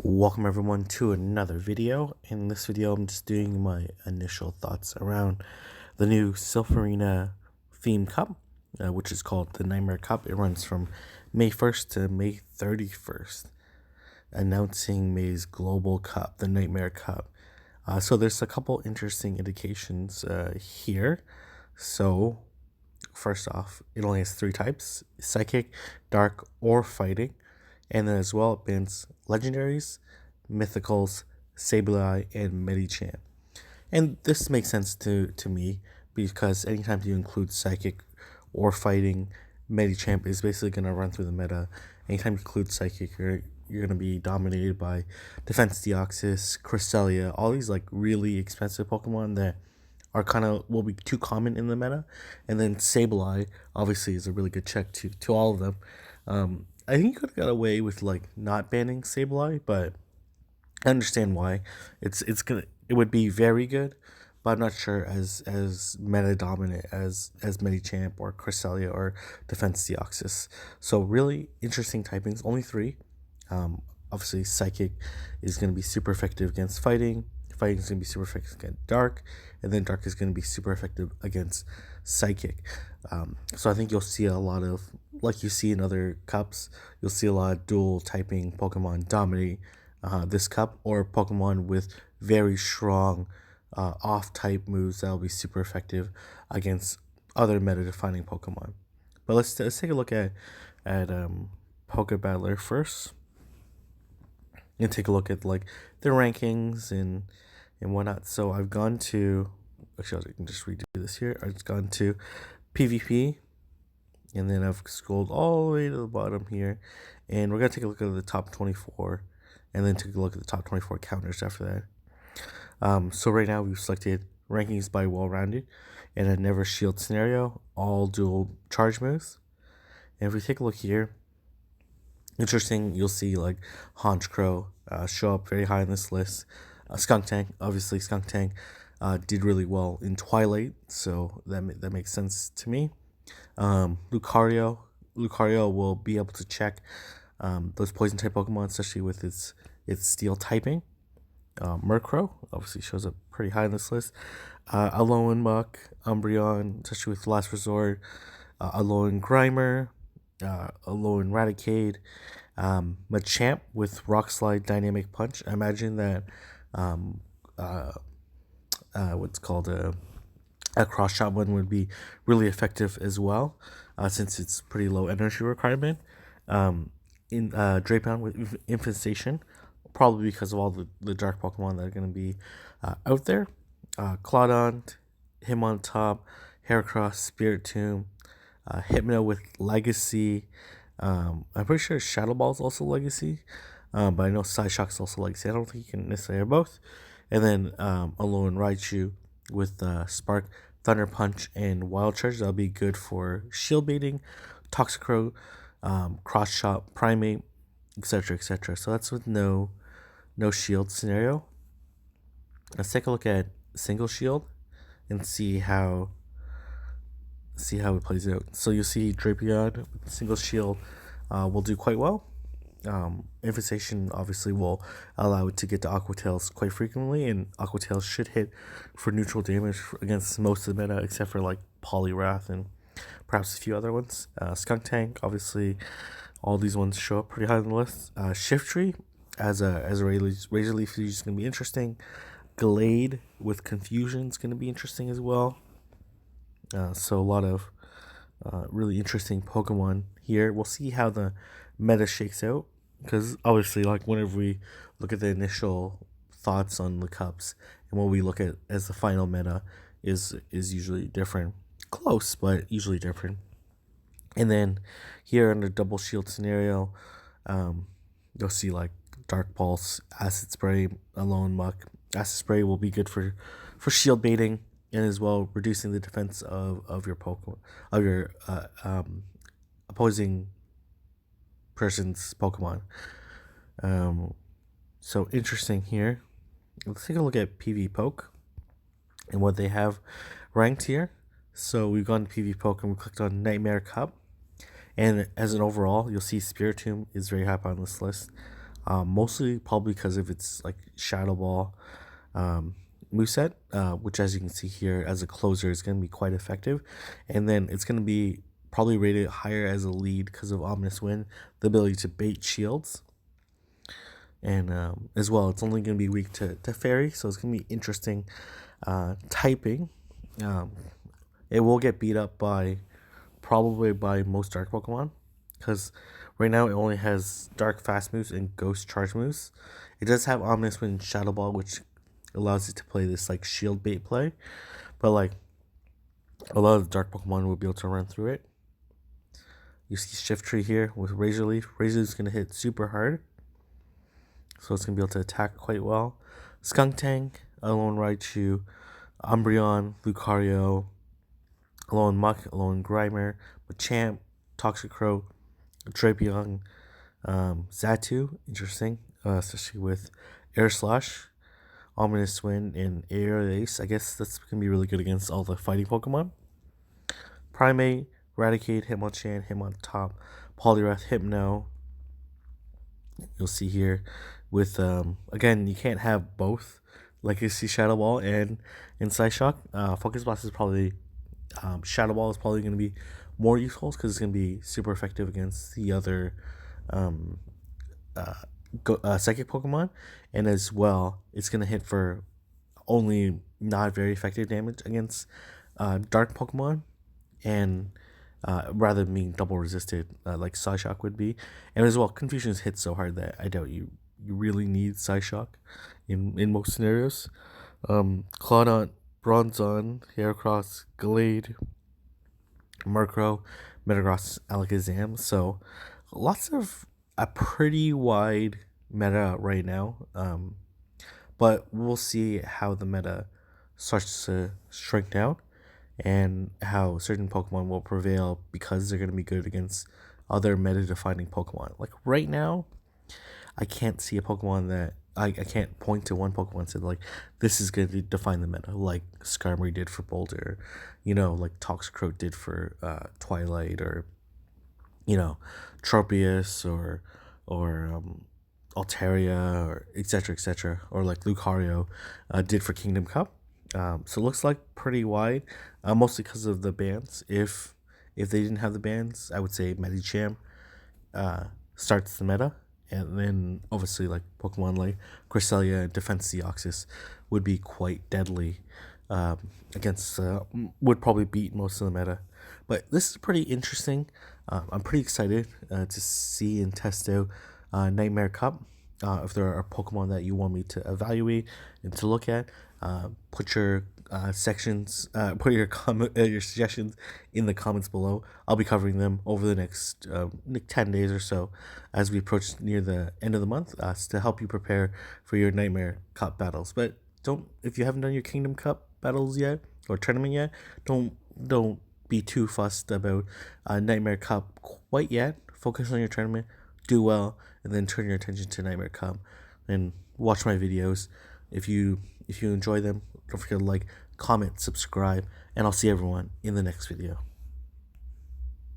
Welcome everyone to another video. In this video, I'm just doing my initial thoughts around the new Silpharina theme cup, which is called the Nightmare Cup. It runs from May 1st to May 31st, announcing May's global cup, the Nightmare Cup. So there's a couple interesting indications here. So first off, it only has 3 types: Psychic, Dark, or Fighting. And then as well, it bans Legendaries, Mythicals, Sableye, and Medicham. And this makes sense to me because anytime you include Psychic or Fighting, Medicham is basically going to run through the meta. Anytime you include Psychic, you're going to be dominated by Defense Deoxys, Cresselia, all these like really expensive Pokemon that are kind of will be too common in the meta. And then Sableye obviously is a really good check to all of them. I think you could have got away with like not banning Sableye, but I understand why. It would be very good, but I'm not sure as meta dominant as Medicham or Cresselia or Defense Deoxys. So really interesting typings, only 3. Obviously Psychic is going to be super effective against Fighting. Fighting is going to be super effective against Dark, and then Dark is going to be super effective against Psychic. So I think you'll see a lot of, like you see in other cups, you'll see a lot of dual typing Pokemon dominate this cup, or Pokemon with very strong off type moves that will be super effective against other meta defining Pokemon. But let's take a look at Poke Battler first, and take a look at like their rankings and whatnot. So I've gone to, actually I can just redo this here. I've gone to PvP, and then I've scrolled all the way to the bottom here, and we're gonna take a look at the top 24, and then take a look at the top 24 counters after that. So right now we've selected rankings by well-rounded and a never shield scenario, all dual charge moves. And if we take a look here, interesting, you'll see like Honchkrow show up very high on this list. Skuntank, obviously Skuntank did really well in Twilight, so that makes sense to me. Lucario will be able to check those poison type Pokemon, especially with its steel typing. Murkrow obviously shows up pretty high on this list. Alolan Muck, Umbreon, especially with Last Resort. Alolan Grimer, Alolan Raticate, Machamp with Rock Slide, Dynamic Punch. I imagine that what's called a cross shot one would be really effective as well, since it's pretty low energy requirement. In Drapion with Infestation, probably because of all the dark Pokemon that are going to be out there. Claudon, Hitmontop, Heracross, Spiritomb, Hypno with Legacy. I'm pretty sure Shadow Ball is also Legacy, but I know Psyshock's also Legacy. I don't think you can necessarily have both. And then Alolan Raichu with Spark, Thunder Punch, and Wild Charge. That'll be good for shield baiting, Toxicroak, Cross Shot, Primate, etc., etc. So that's with no shield scenario. Let's take a look at single shield and see how it plays out. So you'll see Drapion with single shield will do quite well. Infestation obviously will allow it to get to Aqua Tails quite frequently, and Aqua Tails should hit for neutral damage against most of the meta except for like Poliwrath and perhaps a few other ones. Skuntank, obviously all these ones show up pretty high on the list. Shiftry as a Razor Leaf is going to be interesting. Glade with Confusion is going to be interesting as well. So a lot of really interesting Pokemon here. We'll see how the meta shakes out, because obviously, like, whenever we look at the initial thoughts on the cups and what we look at as the final meta is usually different. Close, but usually different. And then here under double shield scenario, you'll see like Dark Pulse, Acid Spray, Alolan Muck. Acid Spray will be good for shield baiting, and as well reducing the defense of your Pokemon, of your opposing person's Pokemon. So interesting here. Let's take a look at PvPoke and what they have ranked here. So we've gone to PvPoke and we clicked on Nightmare Cup, and as an overall, you'll see Spiritomb is very high up on this list. mostly probably because of its like Shadow Ball moveset, which as you can see here as a closer is going to be quite effective, and then it's going to be probably rated higher as a lead because of Ominous Wind, the ability to bait shields, and as well it's only going to be weak to Fairy, so it's going to be interesting typing. It will get beat up by probably by most Dark Pokemon, because right now it only has Dark Fast moves and Ghost Charge moves. It does have Ominous Wind Shadow Ball, which allows it to play this like shield bait play, but like a lot of the Dark Pokemon will be able to run through it. You see Shiftry here with Razor Leaf. Razor Leaf is going to hit super hard, so it's going to be able to attack quite well. Skuntank, Alolan Raichu, Umbreon, Lucario, Alolan Muck, Alolan Grimer, Machamp, Toxicroak, Drapion, Xatu, interesting, especially with Air Slash, Ominous Wind, and Air Ace. I guess that's going to be really good against all the fighting Pokemon. Primate, Raticate, Hitmonchan, Hitmontop, Poliwrath, Hypno. You'll see here with, again, you can't have both Legacy Shadow Ball and Psyshock. Focus Blast is probably, Shadow Ball is probably going to be more useful because it's going to be super effective against the other Psychic Pokemon, and as well, it's going to hit for only not very effective damage against Dark Pokemon, and rather than being double resisted like Psyshock would be. And as well, Confusion hits so hard that I doubt you really need Psyshock in most scenarios. Claudon, Bronzong, Heracross, Glade, Murkrow, Metagross, Alakazam. So lots of a pretty wide meta right now. But we'll see how the meta starts to shrink down and how certain Pokemon will prevail because they're going to be good against other meta-defining Pokemon. Like right now, I can't see a Pokemon that I can't point to one Pokemon and say like this is going to define the meta, like Skarmory did for Boulder, like Toxicroak did for Twilight, or Tropius or Altaria, or etc., or like Lucario did for Kingdom Cup. So it looks like pretty wide, mostly because of the bans. If they didn't have the bans, I would say Medicham starts the meta, and then obviously like Pokemon like Cresselia and Defense Deoxys would be quite deadly against, would probably beat most of the meta. But this is pretty interesting. I'm pretty excited to see and test out Nightmare Cup. If there are Pokemon that you want me to evaluate and to look at, put your put your your suggestions in the comments below. I'll be covering them over the next 10 days or so as we approach near the end of the month, to help you prepare for your Nightmare Cup battles. But if you haven't done your Kingdom Cup battles yet or tournament yet, don't be too fussed about Nightmare Cup quite yet. Focus on your tournament, do well, and then turn your attention to Nightmare Cup and watch my videos. If you enjoy them, don't forget to like, comment, subscribe, and I'll see everyone in the next video.